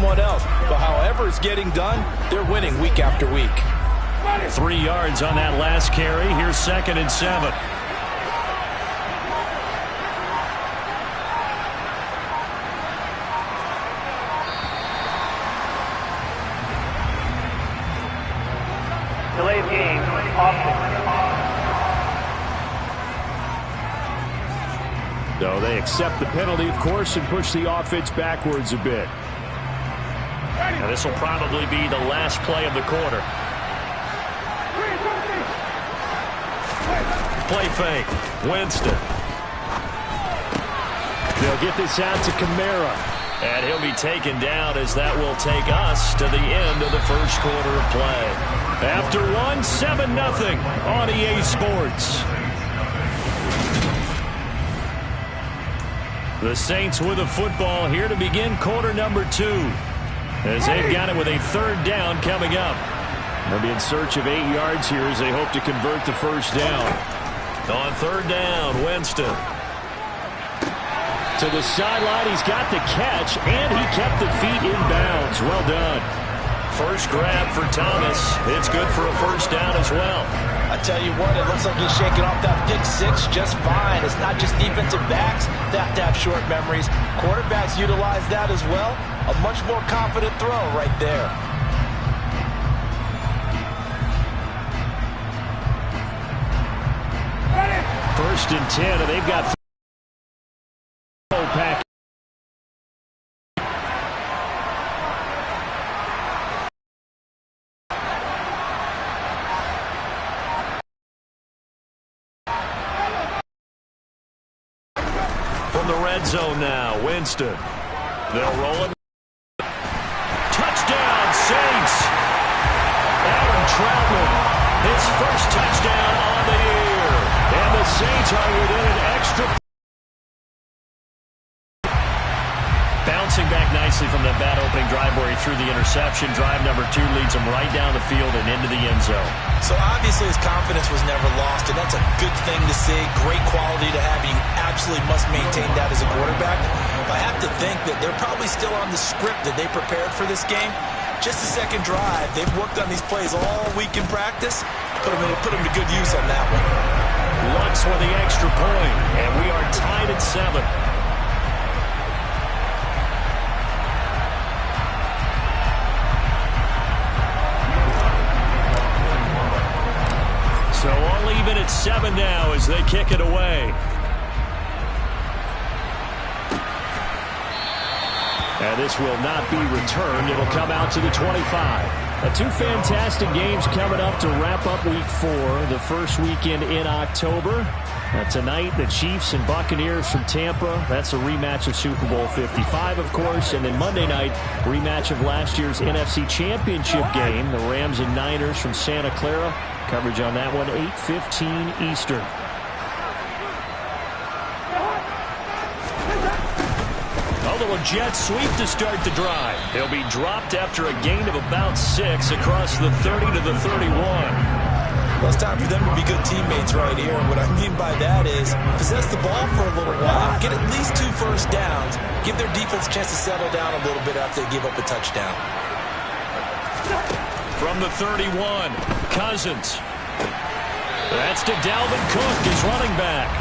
someone else. But however it's getting done, they're winning week after week. 3 yards on that last carry. Here's 2nd and 7. Delayed game, offense. So they accept the penalty, of course, and push the offense backwards a bit. Now this will probably be the last play of the quarter. Play fake. Winston. They'll get this out to Kamara. And he'll be taken down as that will take us to the end of the first quarter of play. After 7-0 on EA Sports. The Saints with a football here to begin quarter number 2. As they've got it with a 3rd down coming up. They'll be in search of 8 yards here as they hope to convert the first down. On 3rd down, Winston. To the sideline, he's got the catch, and he kept the feet in bounds. Well done. First grab for Thomas. It's good for a first down as well. I tell you what, it looks like he's shaking off that pick 6 just fine. It's not just defensive backs that have to have short memories. Quarterbacks utilize that as well. A much more confident throw right there. First and 10, and they've got pack. From the red zone now, Winston. They'll roll it. Touchdown, Saints. Adam Troutman, his first touchdown on the year. And the Saints are within an extra. Bouncing back nicely from that bad opening drive where he threw the interception. Drive number 2 leads him right down the field and into the end zone. So obviously his confidence was never lost, and that's a good thing to see. Great quality to have. You absolutely must maintain that as a quarterback. I have to think that they're probably still on the script that they prepared for this game. Just the second drive. They've worked on these plays all week in practice. Put them to good use on that one. Lux with the extra point, and we are tied at 7. So all even at 7 now as they kick it away. And this will not be returned. It'll come out to the 25. 2 fantastic games coming up to wrap up Week 4, the first weekend in October. Tonight, the Chiefs and Buccaneers from Tampa. That's a rematch of Super Bowl 55, of course. And then Monday night, rematch of last year's NFC Championship game, the Rams and Niners from Santa Clara. Coverage on that one, 8:15 Eastern. A jet sweep to start the drive. He'll be dropped after a gain of about 6 across the 30 to the 31. Well, it's time for them to be good teammates right here. And what I mean by that is possess the ball for a little while, get at least 2 first downs, give their defense a chance to settle down a little bit after they give up a touchdown. From the 31, Cousins. That's to Dalvin Cook, his running back.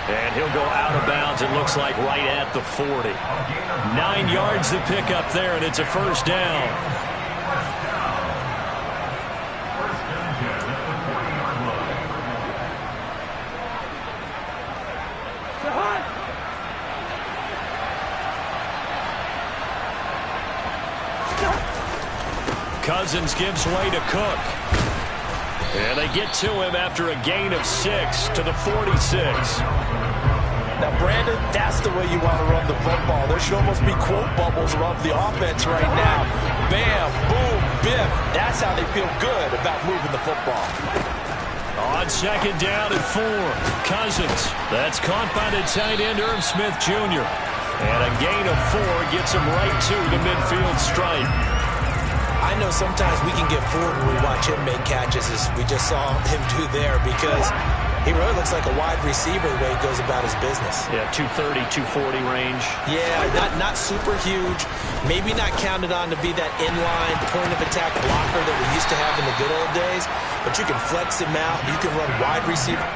And he'll go out of bounds, it looks like, right at the 40. 9 yards to pick up there, and it's a first down. Cousins gives way to Cook. And they get to him after a gain of 6 to the 46. Now, Brandon, that's the way you want to run the football. There should almost be quote bubbles around the offense right now. Bam, boom, biff. That's how they feel good about moving the football. On second down and 4, Cousins. That's caught by the tight end, Irv Smith Jr. And a gain of 4 gets him right to the midfield stripe. I know sometimes we can get fooled when we watch him make catches, as we just saw him do there, because He really looks like a wide receiver the way he goes about his business. Yeah, 230, 240 range. Yeah, not super huge. Maybe not counted on to be that inline point-of-attack blocker that we used to have in the good old days. But you can flex him out. You can run wide receiver.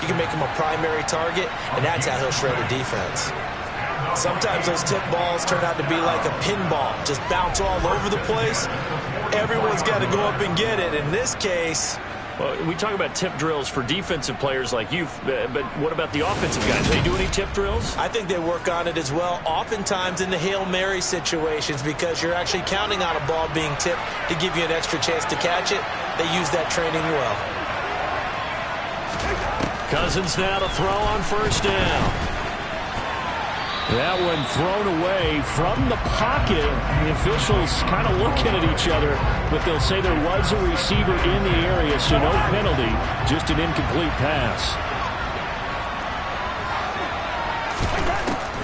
You can make him a primary target, and that's how he'll shred a defense. Sometimes those tip balls turn out to be like a pinball, just bounce all over the place. Everyone's got to go up and get it. In this case... Well, we talk about tip drills for defensive players like you, but what about the offensive guys? Do they do any tip drills? I think they work on it as well, oftentimes in the Hail Mary situations, because you're actually counting on a ball being tipped to give you an extra chance to catch it. They use that training well. Cousins now to throw on first down. That one thrown away from the pocket. The officials kind of looking at each other, but they'll say there was a receiver in the area, so no penalty, just an incomplete pass.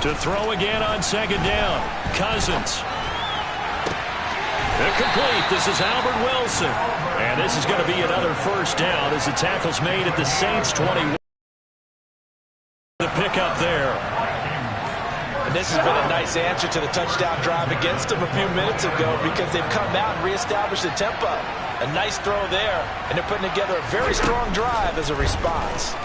To throw again on second down. Cousins. Incomplete. This is Albert Wilson. And this is going to be another first down as the tackle's made at the Saints 21. The pickup there. And this has been a nice answer to the touchdown drive against them a few minutes ago, because they've come out and reestablished the tempo. A nice throw there, and they're putting together a very strong drive as a response.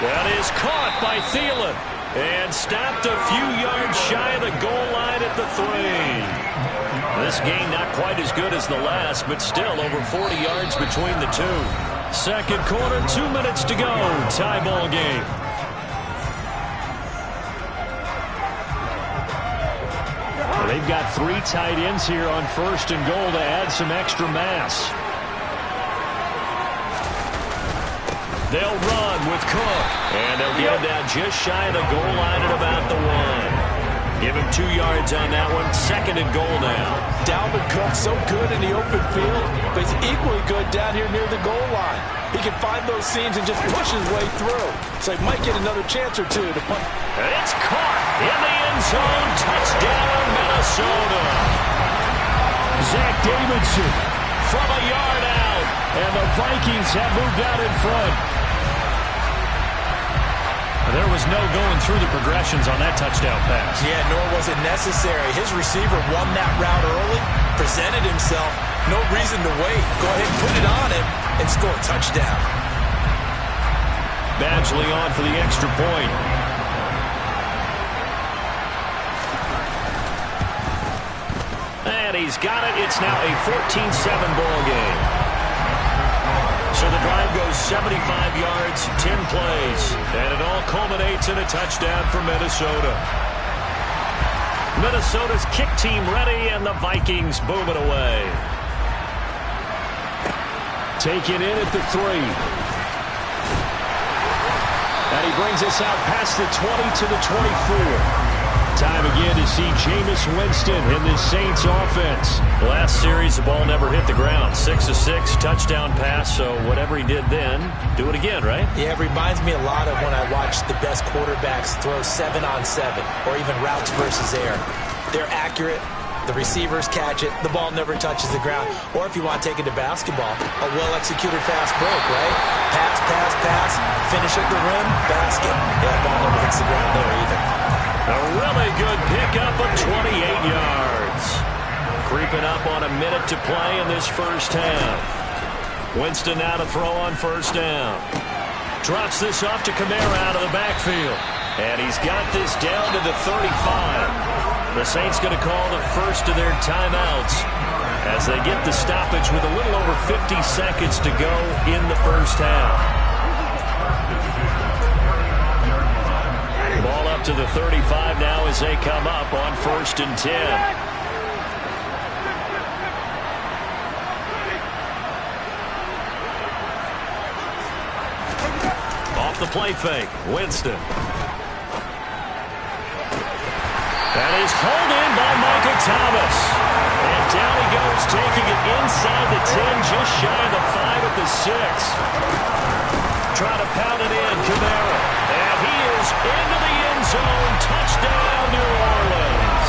That is caught by Thielen and stopped a few yards shy of the goal line at the 3. This game not quite as good as the last, but still over 40 yards between the two. Second quarter, 2 minutes to go. Tie ball game. They've got 3 tight ends here on first and goal to add some extra mass. They'll run with Cook, and they'll get him down just shy of the goal line at about the 1. Give him 2 yards on that one. Second and goal now. Dalvin Cook so good in the open field, but he's equally good down here near the goal line. He can find those seams and just push his way through. So he might get another chance or two to punt. And it's caught in the end zone. Touchdown, Minnesota. Zach Davidson from a yard out. And the Vikings have moved out in front. There was no going through the progressions on that touchdown pass. Yeah, nor was it necessary. His receiver won that route early, presented himself. No reason to wait. Go ahead and put it on him and score a touchdown. Badgley on for the extra point. And he's got it. It's now a 14-7 ball game. So the drive goes 75 yards, 10 plays, and it all culminates in a touchdown for Minnesota. Minnesota's kick team ready, and the Vikings boom it away. Taken in at the 3. And he brings us out past the 20 to the 24. Time again to see Jameis Winston in this Saints offense. Last series, the ball never hit the ground. 6 of 6, touchdown pass, so whatever he did then, do it again, right? Yeah, it reminds me a lot of when I watched the best quarterbacks throw 7-on-7 or even routes versus air. They're accurate, The receivers catch it. The ball never touches the ground. Or if you want to take it to basketball, a well-executed fast break, right? Pass, pass, pass. Finish at the rim. Basket. Yeah, the ball never hits the ground there either. A really good pickup of 28 yards. Creeping up on a minute to play in this first half. Winston now to throw on first down. Drops this off to Kamara out of the backfield. And he's got this down to the 35. The Saints going to call the first of their timeouts as they get the stoppage with a little over 50 seconds to go in the first half. Ball up to the 35 now as they come up on 1st and 10. The play fake. Winston. That is pulled in by Michael Thomas. And down he goes, taking it inside the 10, just shy of the 5 at the 6. Trying to pound it in, Kamara. And he is into the end zone. Touchdown, New Orleans.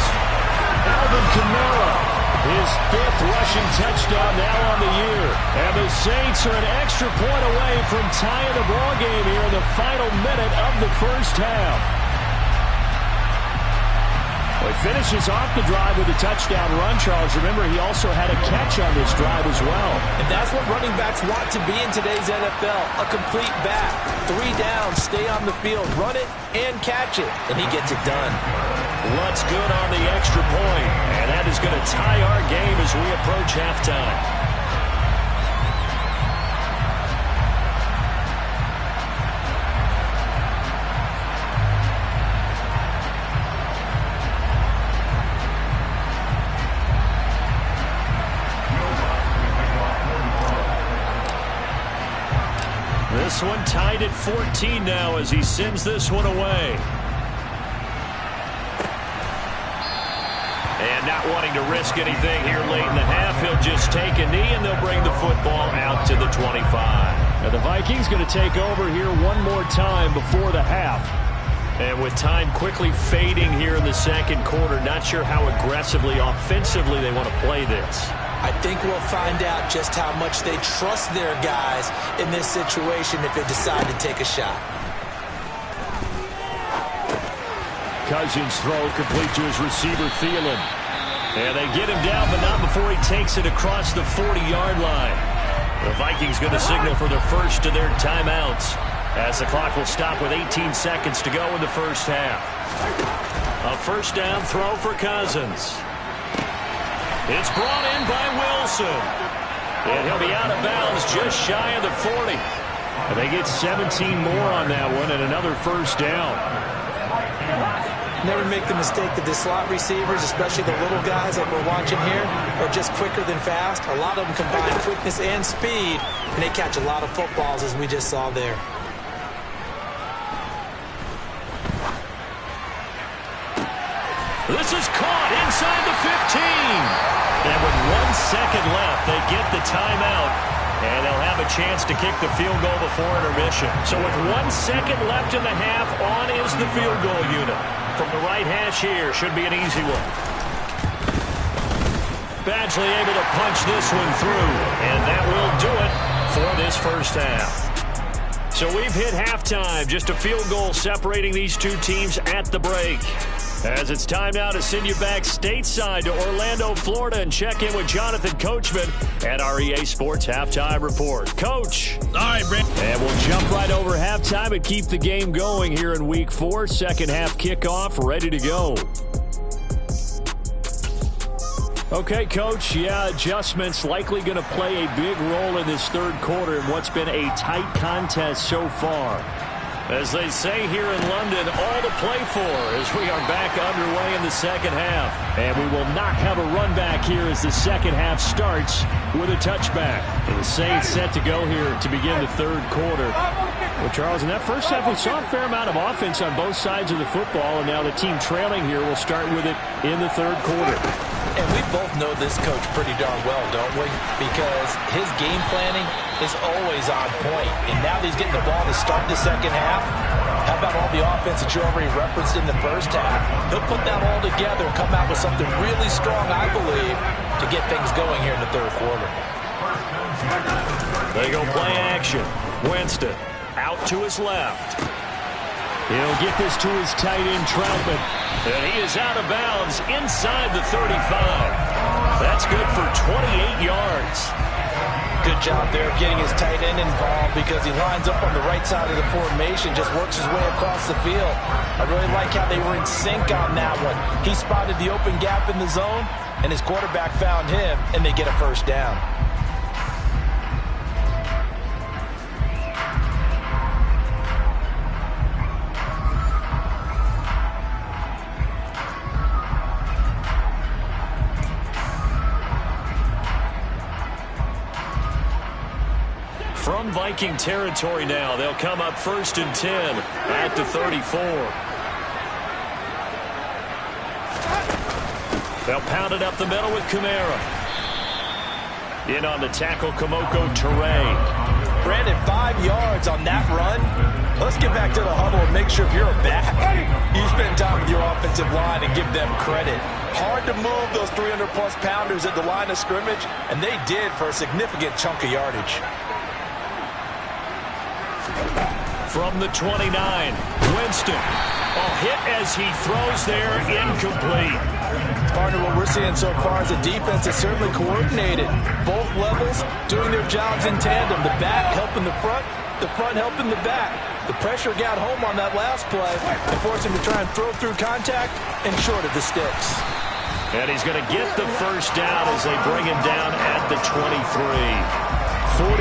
Alvin Kamara. His 5th rushing touchdown now on the year. And the Saints are an extra point away from tying the ball game here in the final minute of the first half. Well, he finishes off the drive with a touchdown run, Charles. Remember, he also had a catch on this drive as well. And that's what running backs want to be in today's NFL. A complete back. 3 down, stay on the field, run it, and catch it. And he gets it done. Lutz good on the extra point, and that is going to tie our game as we approach halftime. This one tied at 14 now as he sends this one away. And not wanting to risk anything here late in the half, he'll just take a knee and they'll bring the football out to the 25. Now the Vikings going to take over here one more time before the half. And with time quickly fading here in the second quarter, not sure how aggressively, offensively they want to play this. I think we'll find out just how much they trust their guys in this situation if they decide to take a shot. Cousins throw complete to his receiver, Thielen. And they get him down, but not before he takes it across the 40-yard line. The Vikings going to signal for the first of their timeouts as the clock will stop with 18 seconds to go in the first half. A first down throw for Cousins. It's brought in by Wilson. And he'll be out of bounds just shy of the 40. And they get 17 more on that one and another first down. Never make the mistake that the slot receivers, especially the little guys like we're watching here, are just quicker than fast. A lot of them combine quickness and speed, and they catch a lot of footballs, as we just saw there. This is caught inside the 15. And with 1 second left, they get the timeout. And they'll have a chance to kick the field goal before intermission. So with 1 second left in the half, on is the field goal unit. From the right hash here, should be an easy one. Badgley able to punch this one through. And that will do it for this first half. So we've hit halftime. Just a field goal separating these two teams at the break. As it's time now to send you back stateside to Orlando, Florida, and check in with Jonathan Coachman at our EA Sports Halftime Report. Coach. All right, Brent. And we'll jump right over halftime and keep the game going here in Week 4. Second half kickoff, ready to go. Okay, Coach, adjustments likely going to play a big role in this third quarter in what's been a tight contest so far. As they say here in London, all to play for as we are back underway in the second half. And we will not have a run back here as the second half starts with a touchback. And the Saints set to go here to begin the third quarter. Well, Charles, in that first half, we saw a fair amount of offense on both sides of the football, and now the team trailing here will start with it in the third quarter. And we both know this coach pretty darn well, don't we? Because his game planning is always on point. And now that he's getting the ball to start the second half, how How about all the offense that you already referenced in the first half? He'll put that all together and come out with something really strong, I believe, to get things going here in the third quarter. They go play action. Winston out to his left. He'll get this to his tight end, Troutman. And he is out of bounds inside the 35. That's good for 28 yards. Good job there of getting his tight end involved because he lines up on the right side of the formation, just works his way across the field. I really like how they were in sync on that one. He spotted the open gap in the zone, and his quarterback found him, and they get a first down. From Viking territory now, they'll come up 1st and 10 at the 34. They'll pound it up the middle with Kamara. In on the tackle, Kamoko Toure. Brandon, 5 yards on that run. Let's get back to the huddle and make sure if you're a back, you spend time with your offensive line and give them credit. Hard to move those 300-plus pounders at the line of scrimmage, and they did for a significant chunk of yardage. From the 29, Winston. A hit as he throws there, incomplete. Partner, what we're seeing so far is the defense is certainly coordinated. Both levels doing their jobs in tandem. The back helping the front helping the back. The pressure got home on that last play and forced him to try and throw through contact and short of the sticks. And he's going to get the first down as they bring him down at the 23. 43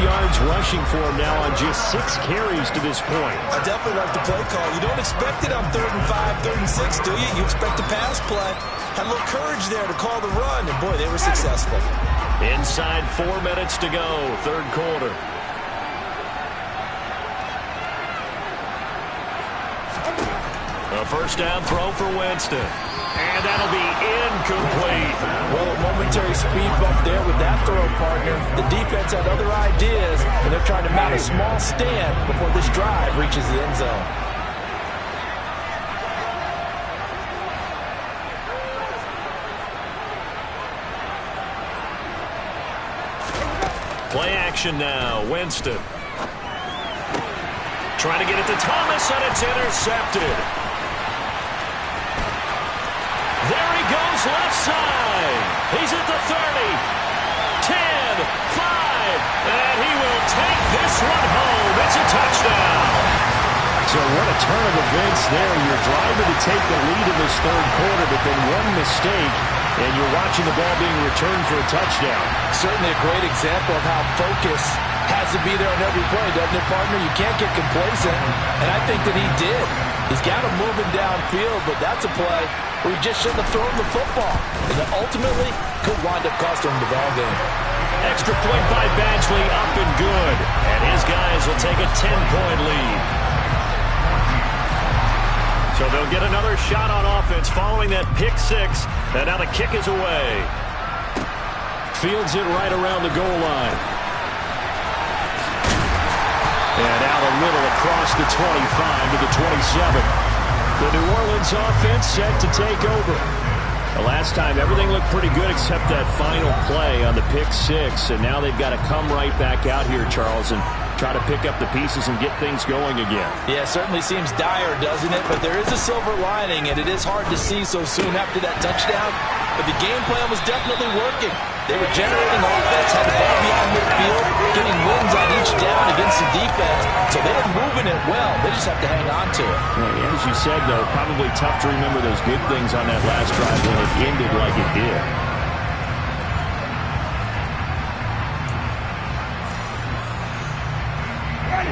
yards rushing for him now on just 6 carries to this point. I definitely like the play call. You don't expect it on 3rd and 5, 3rd and 6, do you? You expect a pass play. Had a little courage there to call the run, and boy, they were successful. Inside 4 minutes to go, 3rd quarter. A first down throw for Winston. And that'll be incomplete. Well, a momentary speed bump there with that throw, partner. The defense had other ideas, and they're trying to mount a small stand before this drive reaches the end zone. Play action now. Winston. Trying to get it to Thomas, and it's intercepted. There he goes, left side. He's at the 30, 10, 5, and he will take this one home. It's a touchdown. So what a turn of events there. You're driving to take the lead in this 3rd quarter, but then one mistake, and you're watching the ball being returned for a touchdown. Certainly a great example of how focus has to be there on every play, doesn't it, partner? You can't get complacent, and I think that he did. He's got him moving downfield, but that's a play where he just shouldn't have thrown the football, and that ultimately could wind up costing him the ball game. Extra point by Badgley, up and good, and his guys will take a 10-point lead. So they'll get another shot on offense following that pick 6, and now the kick is away. Fields it right around the goal line. And out a little across the 25 to the 27. The New Orleans offense set to take over. The last time, everything looked pretty good except that final play on the pick 6. And now they've got to come right back out here, Charles, and try to pick up the pieces and get things going again. Yeah, it certainly seems dire, doesn't it? But there is a silver lining, and it is hard to see so soon after that touchdown. But the game plan was definitely working. They were generating offense, had the ball beyond midfield, getting wins on each down against the defense. So they were moving it well. They just have to hang on to it. Yeah, as you said, though, probably tough to remember those good things on that last drive when it ended like it did.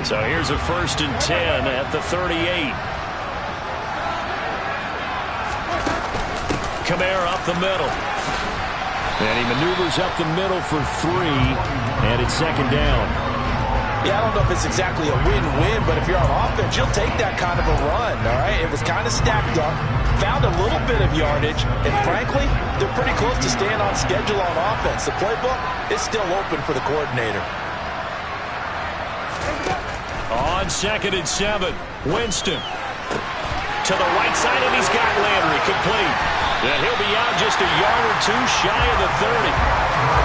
So here's a 1st and 10 at the 38. Kamara up the middle. And he maneuvers up the middle for 3, and it's 2nd down. Yeah, I don't know if it's exactly a win-win, but if you're on offense, you'll take that kind of a run, all right? It was kind of stacked up, found a little bit of yardage, and frankly, they're pretty close to staying on schedule on offense. The playbook is still open for the coordinator. On 2nd and 7, Winston to the right side, and he's got Landry complete. And he'll be out just a yard or two shy of the 30.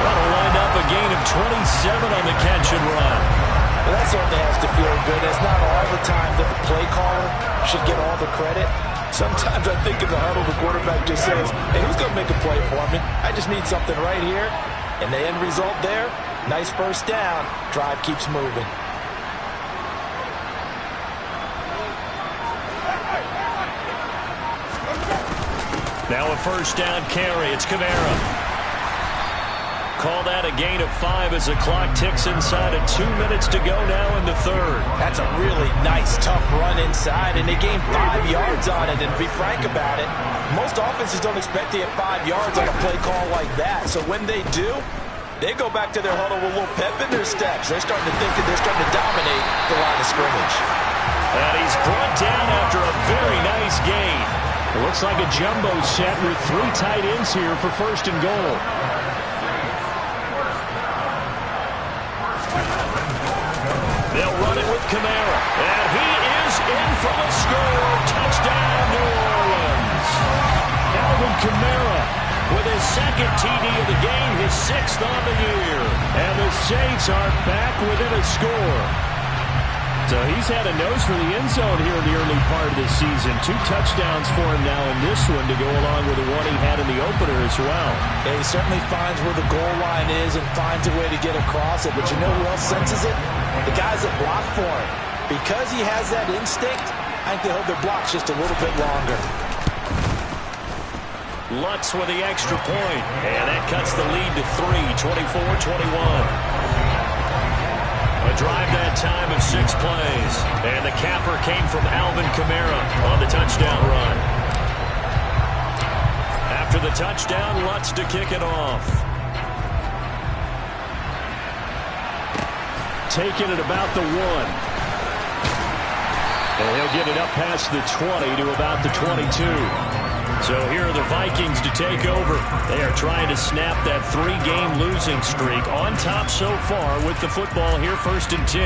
That'll wind up a gain of 27 on the catch and run. Well, that certainly has to feel good. It's not all the time that the play caller should get all the credit. Sometimes I think in the huddle, the quarterback just says, hey, who's going to make a play for me? I just need something right here. And the end result there, nice first down. Drive keeps moving. Now a first down carry. It's Kamara. Call that a gain of 5 as the clock ticks inside of 2 minutes to go now in the third. That's a really nice, tough run inside, and they gained 5 yards on it. And to be frank about it, most offenses don't expect to get 5 yards on a play call like that. So when they do, they go back to their huddle with a little pep in their steps. They're starting to think that they're starting to dominate the line of scrimmage. And he's brought down after a very nice gain. It looks like a jumbo set with 3 tight ends here for first and goal. They'll run it with Kamara. And he is in for the score. Touchdown, New Orleans. Alvin Kamara with his second TD of the game, his 6th on the year. And the Saints are back within a score. So he's had a nose for the end zone here in the early part of the season. 2 touchdowns for him now in this one to go along with the one he had in the opener as well. Yeah, he certainly finds where the goal line is and finds a way to get across it. But you know who else senses it? The guys that block for him. Because he has that instinct, I think they hold their blocks just a little bit longer. Lutz with the extra point. And that cuts the lead to 3, 24-21. A drive that time of 6 plays. And the capper came from Alvin Kamara on the touchdown run. After the touchdown, Lutz to kick it off. Taking it about the 1. And he'll get it up past the 20 to about the 22. So here are the Vikings to take over. They are trying to snap that 3-game losing streak on top so far with the football here, first and 10.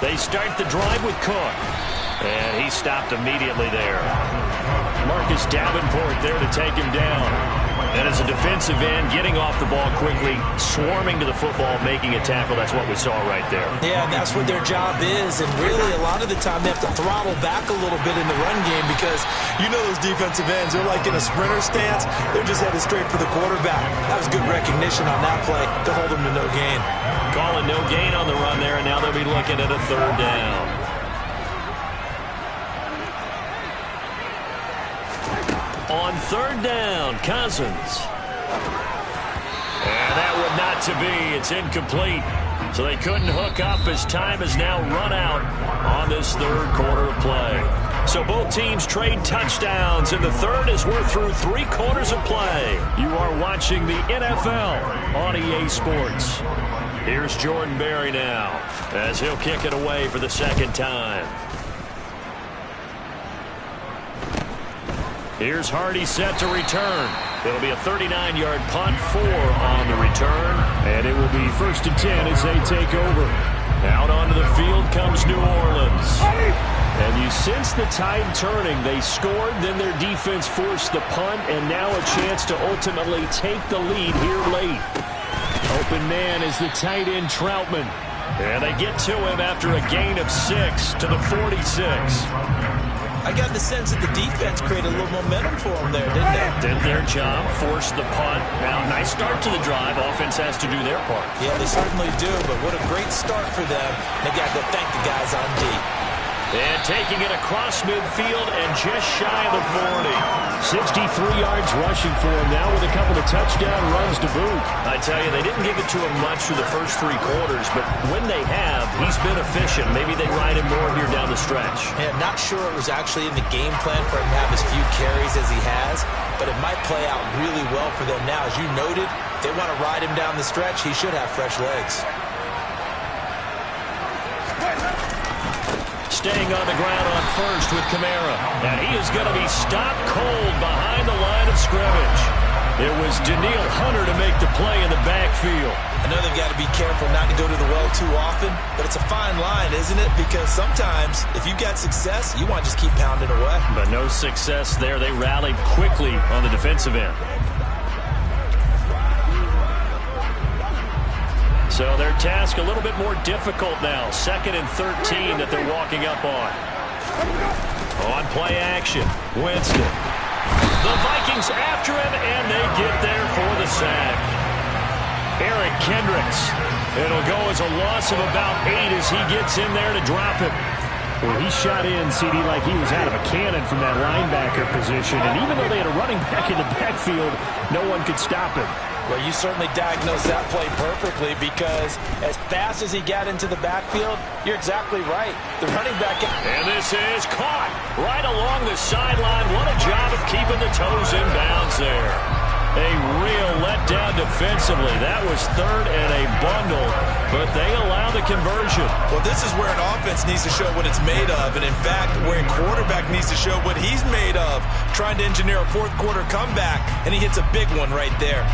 They start the drive with Cook. And he stopped immediately there. Marcus Davenport there to take him down. And as a defensive end, getting off the ball quickly, swarming to the football, making a tackle. That's what we saw right there. Yeah, and that's what their job is. And really, a lot of the time, they have to throttle back a little bit in the run game because you know those defensive ends, they're like in a sprinter stance. They're just headed straight for the quarterback. That was good recognition on that play to hold them to no gain. Calling no gain on the run there, and now they'll be looking at a 3rd down. On 3rd down, Cousins. And that would not to be. It's incomplete. So they couldn't hook up as time has now run out on this 3rd quarter of play. So both teams trade touchdowns in the 3rd as we're through 3 quarters of play. You are watching the NFL on EA Sports. Here's Jordan Berry now as he'll kick it away for the 2nd time. Here's Hardy set to return. It'll be a 39-yard punt, 4 on the return. And it will be first and 10 as they take over. Out onto the field comes New Orleans. And you sense the tide turning. They scored, then their defense forced the punt, and now a chance to ultimately take the lead here late. Open man is the tight end Troutman. And they get to him after a gain of 6 to the 46. I got the sense that the defense created a little momentum for them there, didn't they? Did their job, forced the punt. Now, nice start to the drive. Offense has to do their part. Yeah, they certainly do, but what a great start for them. They got to go thank the guys on D. And taking it across midfield and just shy of the 40. 63 yards rushing for him now with a couple of touchdown runs to boot. I tell you, they didn't give it to him much through the first 3 quarters, but when they have, he's been efficient. Maybe they ride him more here down the stretch. Yeah, not sure it was actually in the game plan for him to have as few carries as he has, but it might play out really well for them now. As you noted, if they want to ride him down the stretch, he should have fresh legs. staying on the ground on first with Kamara. And he is going to be stopped cold behind the line of scrimmage. It was Daniil Hunter to make the play in the backfield. I know they've got to be careful not to go to the well too often, but it's a fine line, isn't it? Because sometimes if you got success, you want to just keep pounding away. But no success there. They rallied quickly on the defensive end. So their task a little bit more difficult now. 2nd and 13 that they're walking up on. On play action, Winston. The Vikings after him, and they get there for the sack. Eric Kendricks. It'll go as a loss of about 8 as he gets in there to drop him. Well, he shot in, CD, like he was out of a cannon from that linebacker position. And even though they had a running back in the backfield, no one could stop him. Well, you certainly diagnosed that play perfectly because as fast as he got into the backfield, you're exactly right. The running back... And this is caught right along the sideline. What a job of keeping the toes in bounds there. A real letdown defensively. That was 3rd and a bundle, but they allow the conversion. Well, this is where an offense needs to show what it's made of, and in fact, where a quarterback needs to show what he's made of, trying to engineer a 4th quarter comeback, and he hits a big one right there.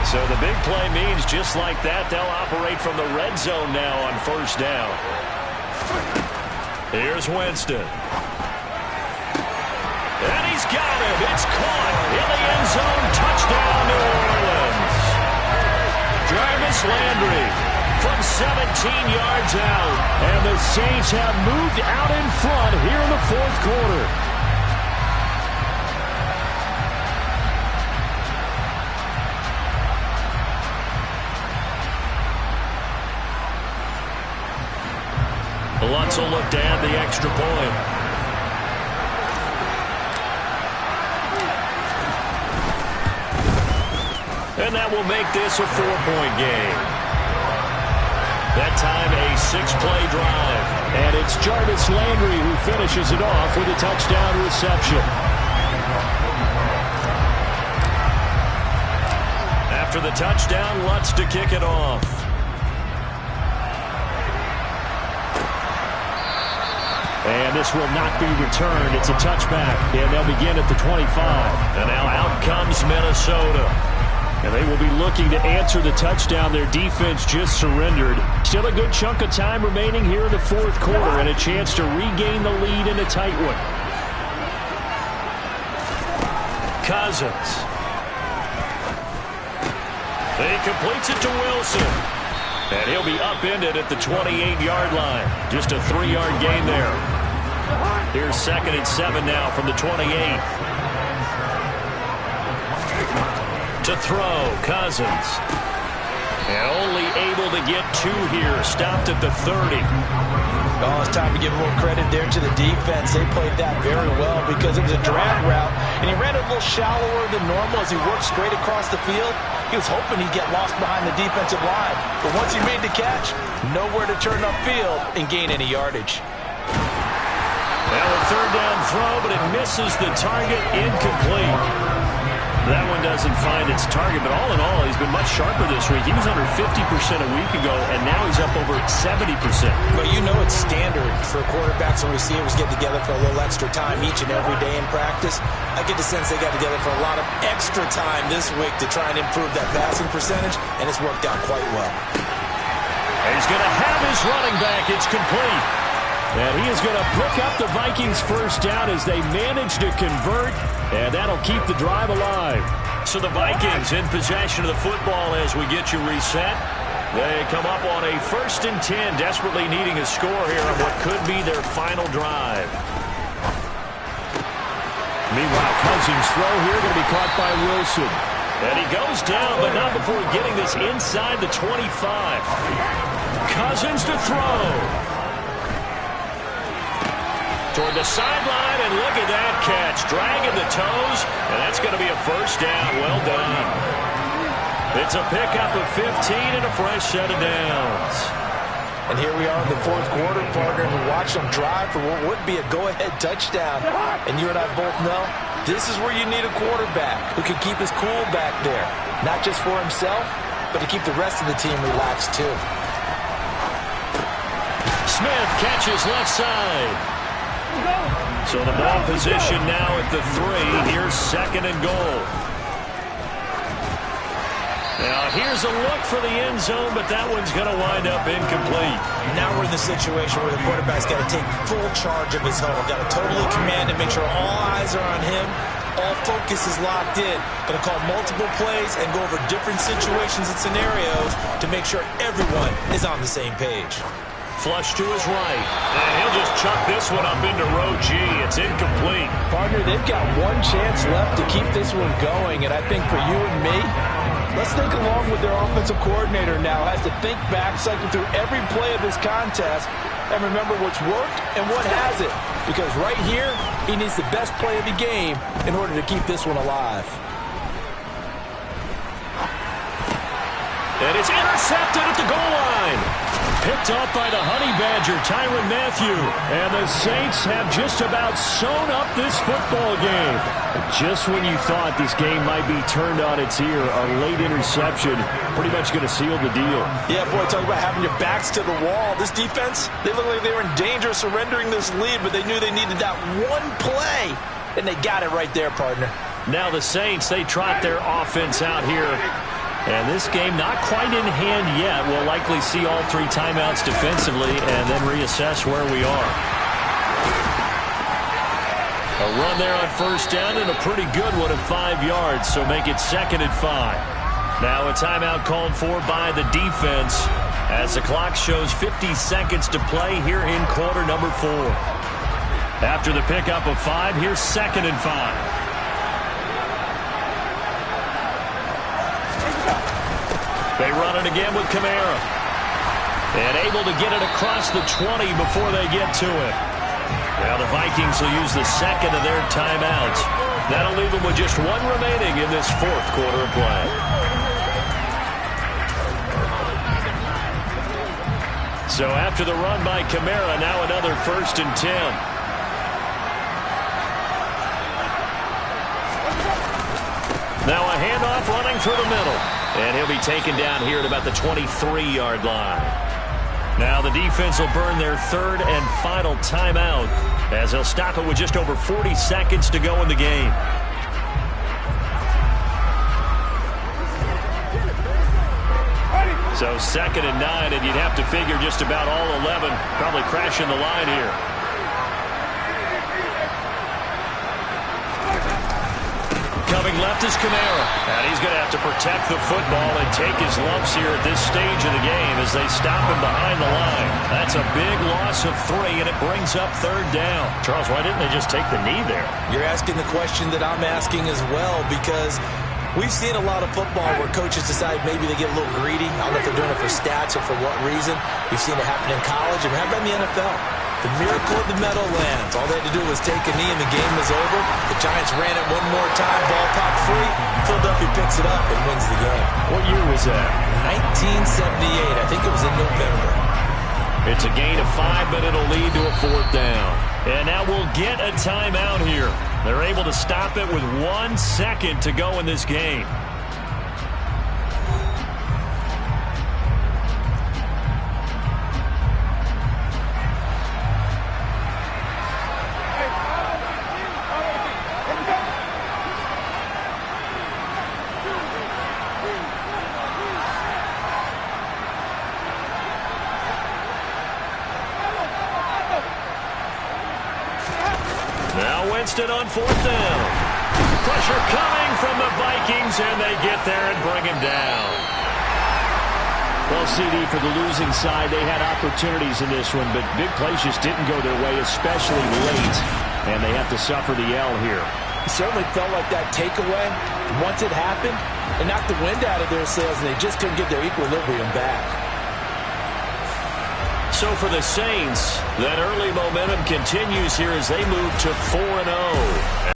So the big play means just like that, they'll operate from the red zone now on 1st down. Here's Winston. And he's got him. It's caught in the end zone. Touchdown, New Orleans. Jarvis Landry from 17 yards out. And the Saints have moved out in front here in the 4th quarter. Lutz will look to add the extra point. And that will make this a 4-point game. That time a 6-play drive. And it's Jarvis Landry who finishes it off with a touchdown reception. After the touchdown, Lutz to kick it off. And this will not be returned. It's a touchback, and they'll begin at the 25. And now out comes Minnesota. And they will be looking to answer the touchdown. Their defense just surrendered. Still a good chunk of time remaining here in the 4th quarter and a chance to regain the lead in a tight one. Cousins. He completes it to Wilson. And he'll be upended at the 28-yard line. Just a 3-yard gain there. Here's 2nd and 7 now from the 28. To throw, Cousins. And only able to get 2 here. Stopped at the 30. Oh, it's time to give a little credit there to the defense. They played that very well because it was a drag route, and he ran it a little shallower than normal as he worked straight across the field. He was hoping he'd get lost behind the defensive line, but once he made the catch, nowhere to turn upfield and gain any yardage. Now a 3rd down throw, but it misses the target, incomplete. That one doesn't find its target, but all in all, he's been much sharper this week. He was under 50% a week ago, and now he's up over 70%. Well, you know it's standard for quarterbacks and receivers get together for a little extra time each and every day in practice. I get the sense they got together for a lot of extra time this week to try and improve that passing percentage, and it's worked out quite well. And he's going to have his running back. It's complete. And he is going to pick up the Vikings' 1st down as they manage to convert, and that'll keep the drive alive. So the Vikings in possession of the football as we get you reset. They come up on a 1st and 10, desperately needing a score here on what could be their final drive. Meanwhile, Cousins' throw here going to be caught by Wilson. And he goes down, but not before getting this inside the 25. Cousins to throw. Toward the sideline, and look at that catch. Dragging the toes, and that's going to be a 1st down. Well done. It's a pickup of 15 and a fresh set of downs. And here we are in the 4th quarter, partner, and we watch them drive for what would be a go-ahead touchdown. And you and I both know this is where you need a quarterback who can keep his cool back there. Not just for himself, but to keep the rest of the team relaxed, too. Smith catches left side. So the ball position now at the 3. Here's second and goal. Now here's a look for the end zone, but that one's going to wind up incomplete. Now we're in the situation where the quarterback's got to take full charge of his home. Got to totally command and make sure all eyes are on him. All focus is locked in. Going to call multiple plays and go over different situations and scenarios to make sure everyone is on the same page. Flush to his right. And he'll just chuck this one up into row G. It's incomplete. Partner, they've got one chance left to keep this one going, and I think for you and me, let's think along with their offensive coordinator now. Has to think back, cycle through every play of this contest, and remember what's worked and what hasn't. Because right here, he needs the best play of the game in order to keep this one alive. And it's intercepted at the goal line. Picked off by the Honey Badger, Tyrann Mathieu. And the Saints have just about sewn up this football game. Just when you thought this game might be turned on its ear, a late interception pretty much going to seal the deal. Yeah, boy, talk about having your backs to the wall. This defense, they look like they were in danger of surrendering this lead, but they knew they needed that one play, and they got it right there, partner. Now the Saints, they trot their offense out here. And this game not quite in hand yet. We'll likely see all 3 timeouts defensively and then reassess where we are. A run there on first down and a pretty good one at 5 yards, so make it 2nd and 5. Now a timeout called for by the defense as the clock shows 50 seconds to play here in quarter number 4. After the pickup of 5, here's 2nd and 5. They run it again with Kamara. And able to get it across the 20 before they get to it. Now the Vikings will use the 2nd of their timeouts. That'll leave them with just 1 remaining in this 4th quarter of play. So after the run by Kamara, now another 1st and 10. Now a handoff running through the middle. And he'll be taken down here at about the 23-yard line. Now the defense will burn their 3rd and final timeout as they'll stop it with just over 40 seconds to go in the game. So 2nd and 9, and you'd have to figure just about all 11 probably crashing the line here. Coming left is Kamara. And he's going to have to protect the football and take his lumps here at this stage of the game as they stop him behind the line. That's a big loss of 3, and it brings up 3rd down. Charles, why didn't they just take the knee there? You're asking the question that I'm asking as well, because we've seen a lot of football where coaches decide maybe they get a little greedy. I don't know if they're doing it for stats or for what reason. We've seen it happen in college, and how about in the NFL? The miracle of the Meadowlands. All they had to do was take a knee and the game was over. The Giants ran it one more time. Ball popped free. Philadelphia picks it up and wins the game. What year was that? 1978. I think it was in November. It's a gain of 5, but it'll lead to a 4th down. And now we'll get a timeout here. They're able to stop it with 1 second to go in this game. On 4th down. Pressure coming from the Vikings, and they get there and bring him down. Well, CD, for the losing side, they had opportunities in this one, but big plays just didn't go their way, especially late, and they have to suffer the L here. It certainly felt like that takeaway, once it happened, it knocked the wind out of their sails, and they just couldn't get their equilibrium back. So for the Saints, that early momentum continues here as they move to 4-0.